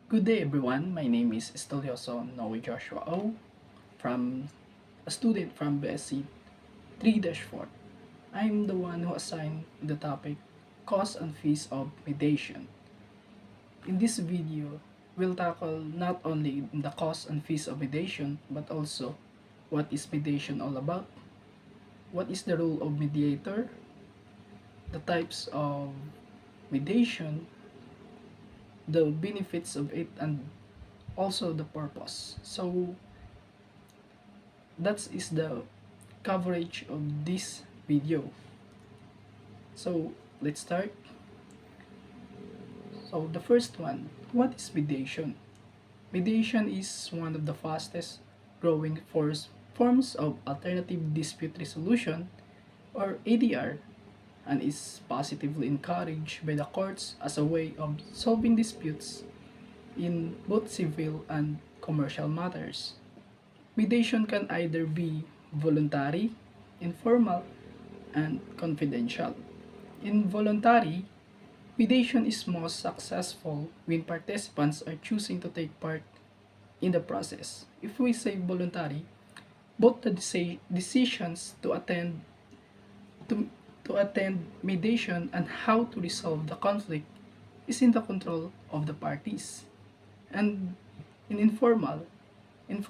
Good day everyone, my name is Estudioso Noe Joshua O, from a student from BSc 3-4. I'm the one who assigned the topic Cost and Fees of Mediation. In this video, we'll tackle not only the cost and fees of mediation, but also what is mediation all about, what is the role of mediator, the types of mediation, the benefits of it, and also the purpose. So that is the coverage of this video. So let's start. So the first one, what is mediation? Mediation is one of the fastest growing forms of alternative dispute resolution, or ADR, and is positively encouraged by the courts as a way of solving disputes in both civil and commercial matters. Mediation can either be voluntary, informal, and confidential. Involuntary, mediation is most successful when participants are choosing to take part in the process. If we say voluntary, both the decisions to, to attend mediation and how to resolve the conflict is in the control of the parties. And in informal in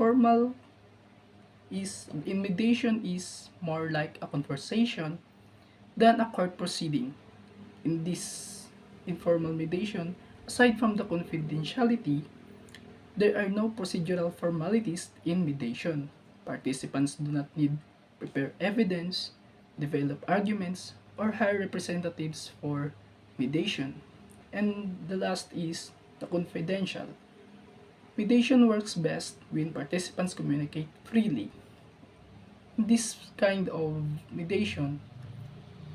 mediation is more like a conversation than a court proceeding. In this informal mediation, aside from the confidentiality, there are no procedural formalities in mediation. Participants do not need prepare evidence, develop arguments, or hire representatives for mediation. And the last is the confidential. Mediation works best when participants communicate freely. In this kind of mediation,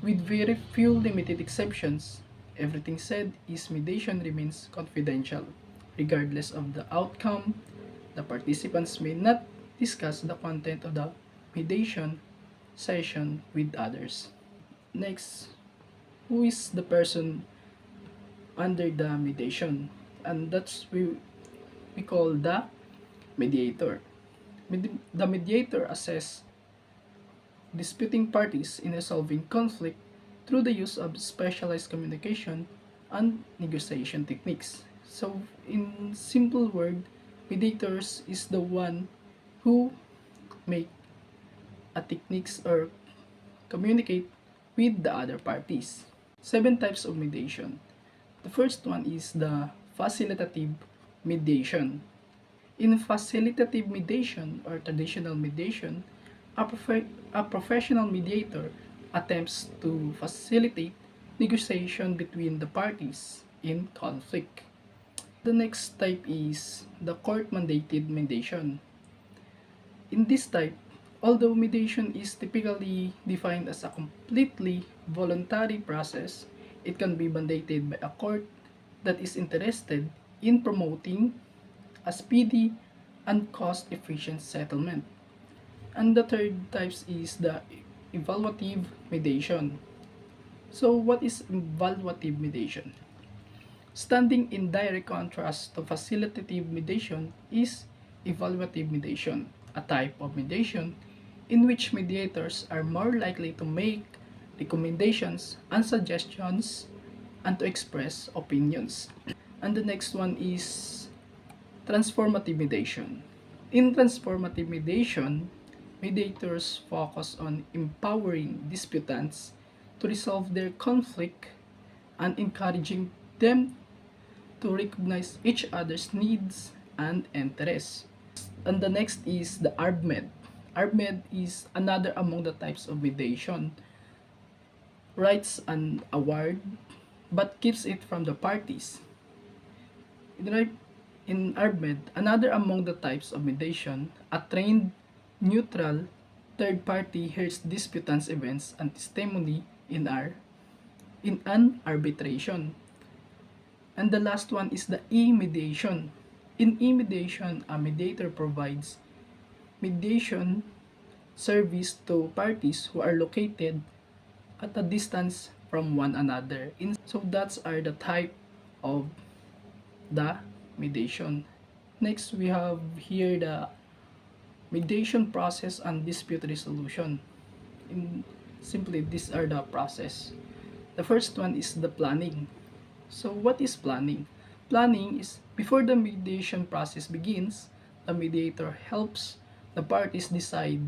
with very few limited exceptions, everything said is mediation remains confidential. Regardless of the outcome, the participants may not discuss the content of the mediation session with others. Next, who is the person under the mediation? And that's we call the mediator. The mediator assesses disputing parties in resolving conflict through the use of specialized communication and negotiation techniques. So, in simple word, mediators is the one who make a techniques or communicate with the other parties. 7 types of mediation. The first one is the facilitative mediation. In facilitative mediation or traditional mediation, a professional mediator attempts to facilitate negotiation between the parties in conflict. The next type is the court-mandated mediation. In this type, although mediation is typically defined as a completely voluntary process, it can be mandated by a court that is interested in promoting a speedy and cost-efficient settlement. And the third types is the evaluative mediation. So what is evaluative mediation? Standing in direct contrast to facilitative mediation is evaluative mediation, a type of mediation in which mediators are more likely to make recommendations and suggestions and to express opinions. And the next one is transformative mediation. In transformative mediation, mediators focus on empowering disputants to resolve their conflict and encouraging them to recognize each other's needs and interests. And the next is the ARBMED. ARBMED is another among the types of mediation. Writes an award but keeps it from the parties. In ARBMED, another among the types of mediation, a trained, neutral, third party hears disputants' events and testimony in an arbitration. And the last one is the e-mediation. In e-mediation, a mediator provides mediation service to parties who are located at a distance from one another. So that's are the type of the mediation. Next, we have here the mediation process and dispute resolution. In simply, these are the process. The first one is the planning. So what is planning? Planning is before the mediation process begins, the mediator helps the parties decide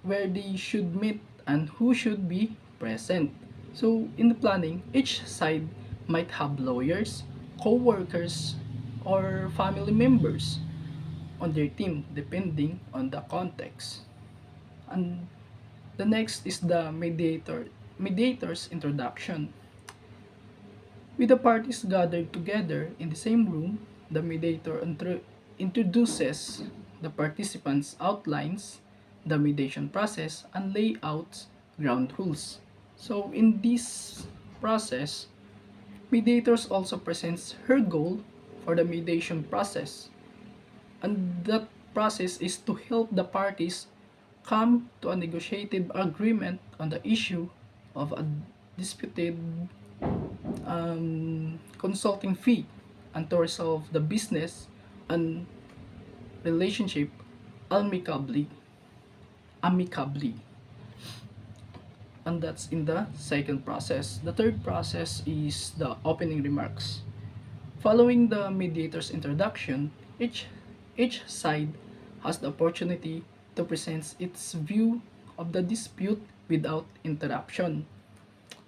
where they should meet and who should be present. So in the planning, each side might have lawyers, co-workers, or family members on their team depending on the context. And the next is the mediator's introduction. With the parties gathered together in the same room, the mediator introduces the participants, outlines the mediation process, and lay out ground rules. So in this process, mediators also presents her goal for the mediation process. And that process is to help the parties come to a negotiated agreement on the issue of a disputed consulting fee and to resolve the business and relationship amicably. amicably. And that's in the second process. The third process is the opening remarks. Following the mediator's introduction, each side has the opportunity to present its view of the dispute without interruption.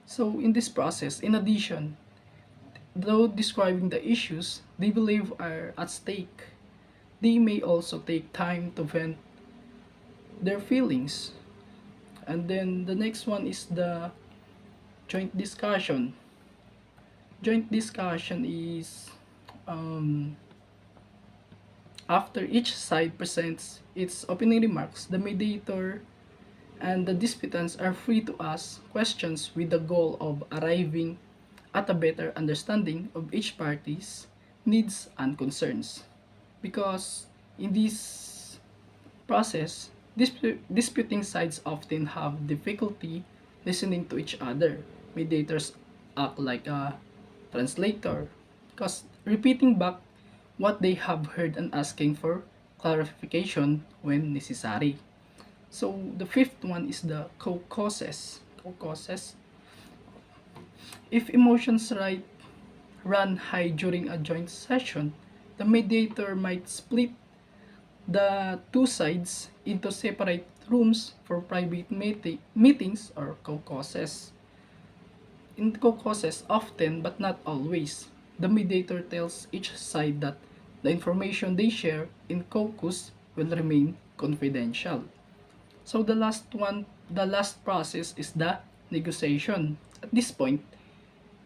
So in this process, in addition, though describing the issues they believe are at stake, they may also take time to vent their feelings. And then the next one is the joint discussion. Joint discussion is after each side presents its opening remarks, the mediator and the disputants are free to ask questions with the goal of arriving at a better understanding of each party's needs and concerns. Because in this process, disputing sides often have difficulty listening to each other. Mediators act like a translator, because repeating back what they have heard and asking for clarification when necessary. So the fifth one is the co-causes. Co-causes. If emotions run high during a joint session, the mediator might split the two sides into separate rooms for private meetings or caucuses. In caucuses, often but not always, the mediator tells each side that the information they share in caucus will remain confidential. So the last process is the negotiation. At this point,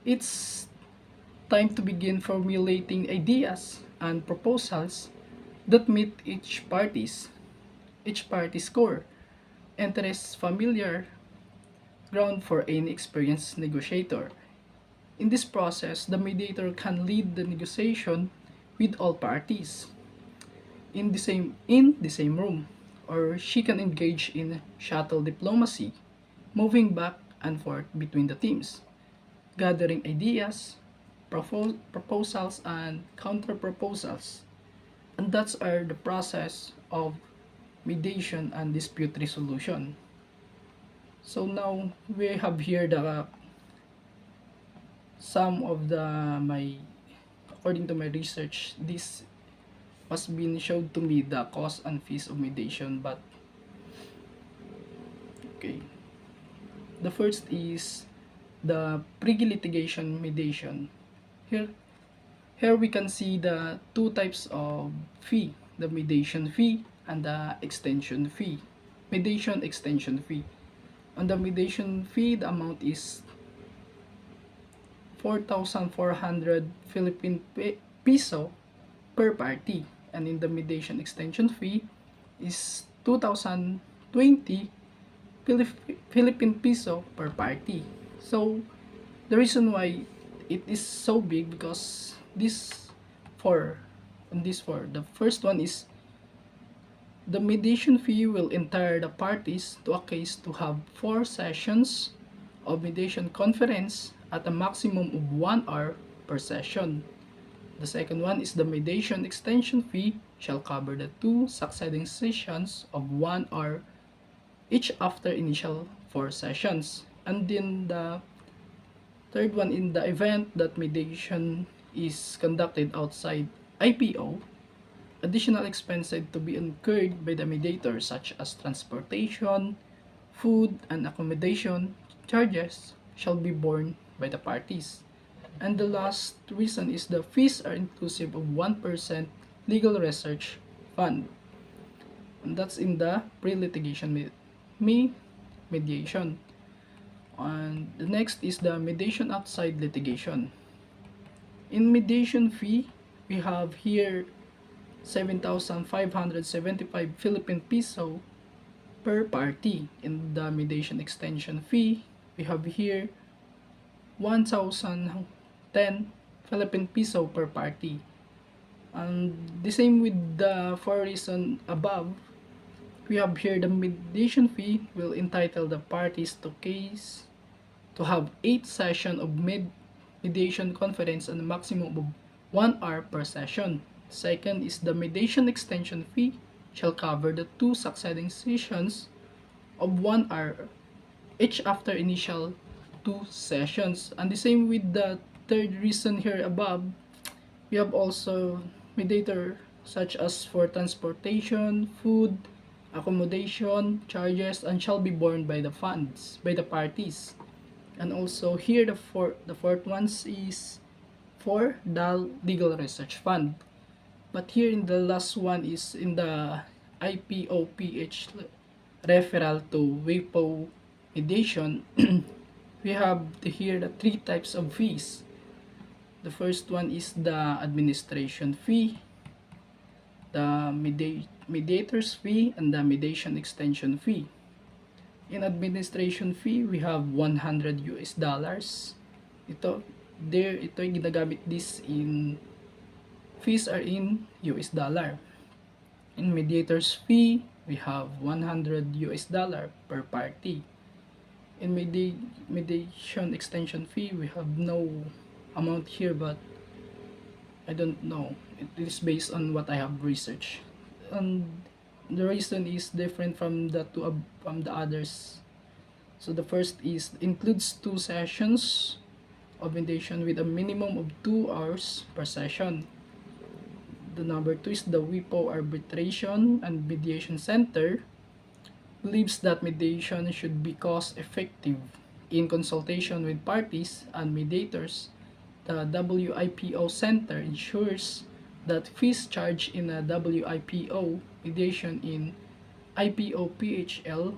it's time to begin formulating ideas and proposals that meet each party's core interests, familiar ground for any experienced negotiator. In this process, the mediator can lead the negotiation with all parties in the same room, or she can engage in shuttle diplomacy, moving back and forth between the teams, gathering ideas, proposals, and counter proposals. And that's the process of mediation and dispute resolution. So now we have here the some of the my according to my research, this was been showed to me the cost and fees of mediation. But okay, the first is the pre-litigation mediation. Here we can see the two types of fee, the mediation fee and the extension fee. Mediation extension fee. On the mediation fee, the amount is 4,400 Philippine peso per party. And in the mediation extension fee is 2,020 Philippine peso per party. So the reason why it is so big, because the first one is the mediation fee will entitle the parties to a case to have 4 sessions of mediation conference at a maximum of 1 hour per session. The second one is the mediation extension fee shall cover the two succeeding sessions of 1 hour each after initial 4 sessions. And then the third one, in the event that mediation is conducted outside IPO, additional expenses to be incurred by the mediator such as transportation, food, and accommodation charges shall be borne by the parties. And the last reason is the fees are inclusive of 1% legal research fund. And that's in the pre-litigation mediation. And the next is the mediation outside litigation. In mediation fee, we have here 7,575 Philippine peso per party. In the mediation extension fee, we have here 1,010 Philippine peso per party. And the same with the four reasons above, we have here the mediation fee will entitle the parties to have 8 sessions of mediation conference and a maximum of 1 hour per session. Second is the mediation extension fee shall cover the two succeeding sessions of 1 hour each after initial 2 sessions. And the same with the third reason here above, we have also mediator such as for transportation, food, accommodation, charges, and shall be borne by the parties. And also here the fourth ones is for the legal research fund. But here in the last one is in the IPOPH referral to WIPO mediation. We have here the 3 types of fees. The first one is the administration fee, the mediator's fee, and the mediation extension fee. In administration fee, we have $100. Ito ginagamit this in fees are in US dollar. In mediator's fee, we have $100 per party. In mediation extension fee, we have no amount here, but I don't know. It is based on what I have researched. And the reason is different from the others. So the first is includes 2 sessions of mediation with a minimum of 2 hours per session. The number 2 is the WIPO Arbitration and Mediation Center believes that mediation should be cost effective. In consultation with parties and mediators, the WIPO Center ensures that fees charged in a WIPO mediation in IPO-PHL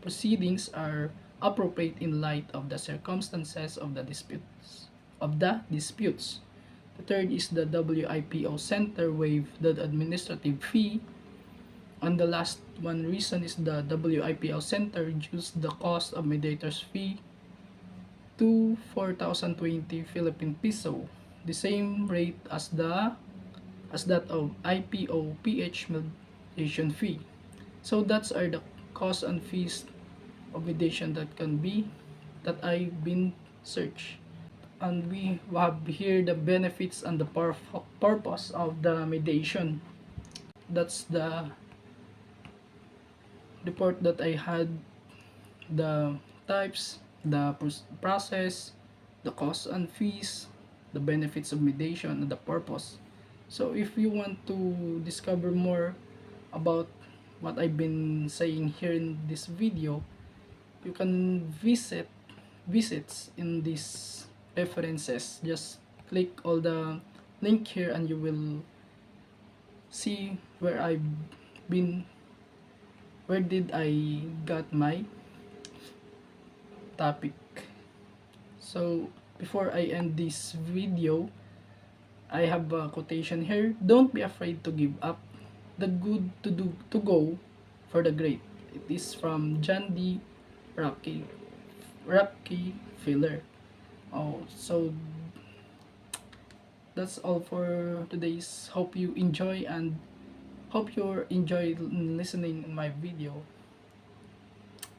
proceedings are appropriate in light of the circumstances of the disputes. The third is the WIPO Center waive the administrative fee. And the last one reason is the WIPO Center reduced the cost of mediator's fee to 4,020 Philippine peso, the same rate as that of IPO-PH mediation fee. So that's are the costs and fees of mediation that I've been searched. And we have here the benefits and the purpose of the mediation. That's the report that I had, the types, the process, the costs and fees, the benefits of mediation, and the purpose. So if you want to discover more about what I've been saying here in this video, you can visits in these references. Just click all the link here and you will see where did I got my topic. So before I end this video, I have a quotation here. Don't be afraid to give up the good to go for the great. It is from John D. Rockefeller. So that's all for today's. Hope you enjoy listening in my video.